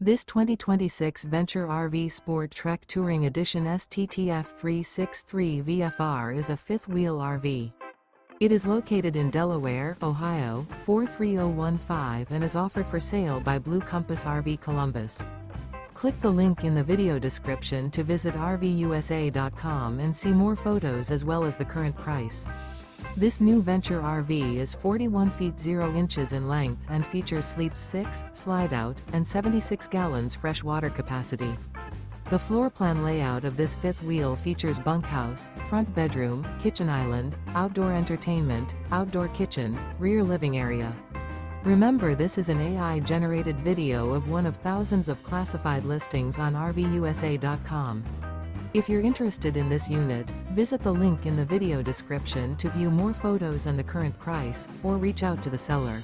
This 2026 Venture RV SportTrek Touring Edition STTF 363 VFR is a fifth-wheel RV. It is located in Delaware, Ohio, 43015 and is offered for sale by Blue Compass RV Columbus. Click the link in the video description to visit RVUSA.com and see more photos as well as the current price. This new Venture RV is 41 feet 0 inches in length and features sleeps 6, Slideout, and 76 gallons fresh water capacity. The floor plan layout of this fifth wheel features bunkhouse, front bedroom, kitchen island, outdoor entertainment, outdoor kitchen, rear living area. Remember, this is an AI-generated video of one of thousands of classified listings on RVUSA.com. If you're interested in this unit, visit the link in the video description to view more photos and the current price, or reach out to the seller.